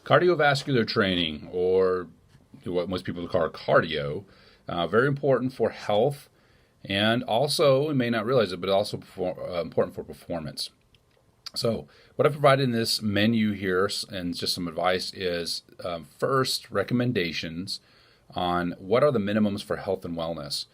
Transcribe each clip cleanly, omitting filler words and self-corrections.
Cardiovascular training, or what most people call cardio, very important for health, and also, you may not realize it, but also important for performance. So what I provided in this menu here, and just some advice, is first, recommendations on what are the minimums for health and wellness.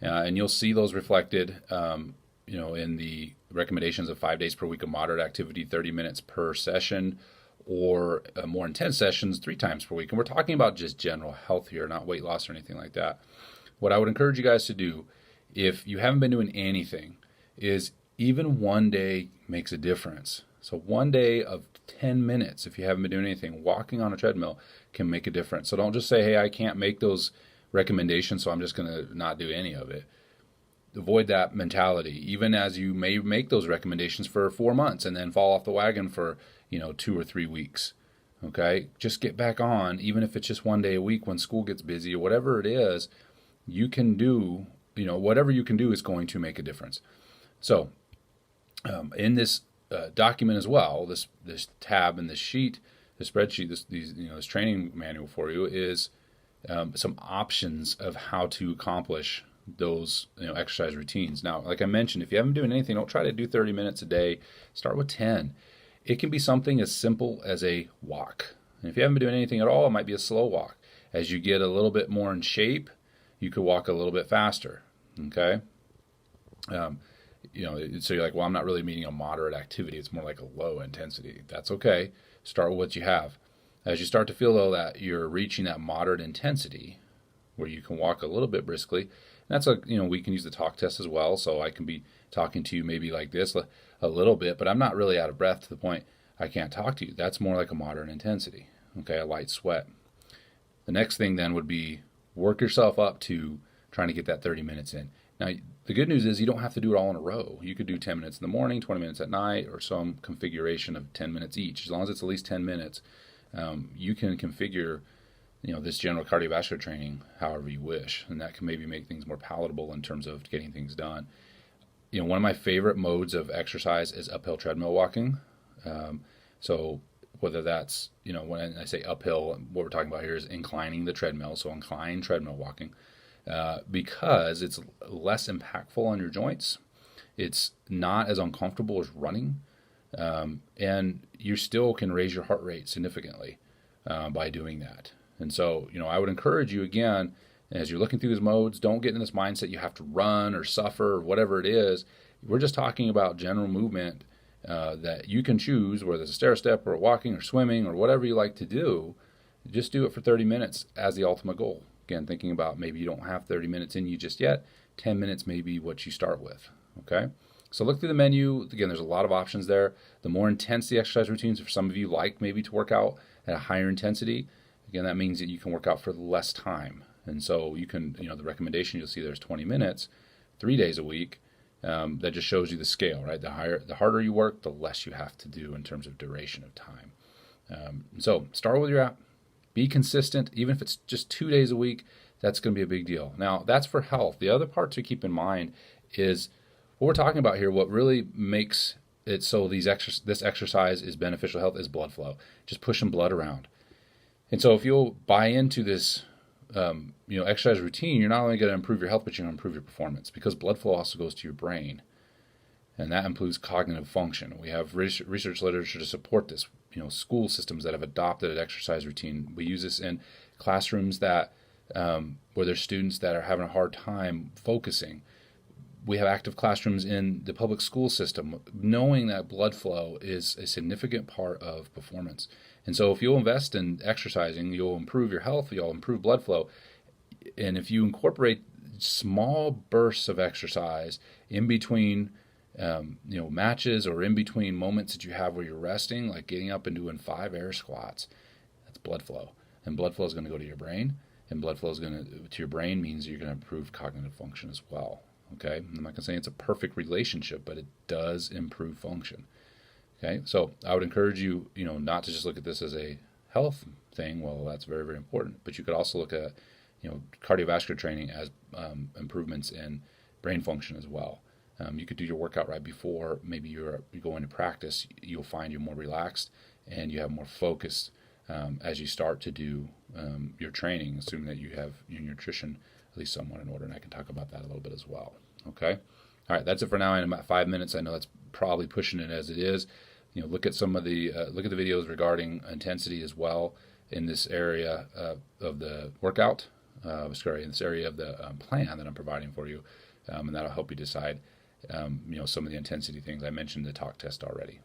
And you'll see those reflected in the recommendations of 5 days per week of moderate activity, 30 minutes per session, or more intense sessions 3 times per week. And we're talking about just general health here, not weight loss or anything like that. What I would encourage you guys to do, if you haven't been doing anything, is even one day makes a difference. So one day of 10 minutes, if you haven't been doing anything, walking on a treadmill can make a difference. So don't just say, hey, I can't make those recommendations, so I'm just going to not do any of it. Avoid that mentality, even as you may make those recommendations for 4 months and then fall off the wagon for 2 or 3 weeks. Okay, just get back on, even if it's just one day a week when school gets busy or whatever it is. You can do, whatever you can do is going to make a difference. So in this document as well, this tab in this sheet, the spreadsheet, this training manual for you is some options of how to accomplish those exercise routines. Now, like I mentioned, if you haven't been doing anything, don't try to do 30 minutes a day. Start with 10. It can be something as simple as a walk. And if you haven't been doing anything at all, it might be a slow walk. As you get a little bit more in shape, you could walk a little bit faster. Okay. So you're like, well, I'm not really meaning a moderate activity. It's more like a low intensity. That's okay. Start with what you have. As you start to feel, though, that you're reaching that moderate intensity where you can walk a little bit briskly, that's we can use the talk test as well. So I can be talking to you maybe like this a little bit, but I'm not really out of breath to the point I can't talk to you. That's more like a moderate intensity. Okay, a light sweat. The next thing then would be work yourself up to trying to get that 30 minutes in. Now, the good news is you don't have to do it all in a row. You could do 10 minutes in the morning, 20 minutes at night, or some configuration of 10 minutes each. As long as it's at least 10 minutes, you can configure this general cardiovascular training however you wish, and that can maybe make things more palatable in terms of getting things done. One of my favorite modes of exercise is uphill treadmill walking. So whether that's, when I say uphill, what we're talking about here is inclining the treadmill, so incline treadmill walking, because it's less impactful on your joints. It's not as uncomfortable as running, and you still can raise your heart rate significantly by doing that. And so, I would encourage you, again, as you're looking through these modes, don't get in this mindset you have to run or suffer or whatever it is. We're just talking about general movement that you can choose, whether it's a stair step or walking or swimming or whatever you like to do. Just do it for 30 minutes as the ultimate goal. Again, thinking about maybe you don't have 30 minutes in you just yet. 10 minutes may be what you start with. Okay? So look through the menu. Again, there's a lot of options there. The more intense the exercise routines, for some of you like maybe to work out at a higher intensity, again, that means that you can work out for less time. And so you can, the recommendation you'll see there's 20 minutes, 3 days a week. That just shows you the scale, right? The harder you work, the less you have to do in terms of duration of time. So start with your app. Be consistent. Even if it's just 2 days a week, that's going to be a big deal. Now, that's for health. The other part to keep in mind is what we're talking about here. What really makes it so this exercise is beneficial health is blood flow, just pushing blood around. And so if you'll buy into this exercise routine, you're not only going to improve your health, but you're going to improve your performance, because blood flow also goes to your brain, and that improves cognitive function. We have research literature to support this. School systems that have adopted an exercise routine. We use this in classrooms that where there's students that are having a hard time focusing. We have active classrooms in the public school system, knowing that blood flow is a significant part of performance. And so if you'll invest in exercising, you'll improve your health, you'll improve blood flow. And if you incorporate small bursts of exercise in between matches, or in between moments that you have where you're resting, like getting up and doing 5 air squats, that's blood flow. And blood flow is going to go to your brain, and blood flow is to your brain means you're going to improve cognitive function as well. Okay, I'm not going to say it's a perfect relationship, but it does improve function. Okay, so I would encourage you, not to just look at this as a health thing. Well, that's very, very important. But you could also look at, cardiovascular training as improvements in brain function as well. You could do your workout right before maybe you go into practice. You'll find you're more relaxed and you have more focused as you start to do your training, assuming that you have your nutrition at least somewhat in order. And I can talk about that a little bit as well. Okay. All right. That's it for now. In about 5 minutes, I know that's probably pushing it as it is. Look at some of the videos regarding intensity as well in this area of the workout. In this area of the plan that I'm providing for you, and that'll help you decide, some of the intensity things. I mentioned the talk test already.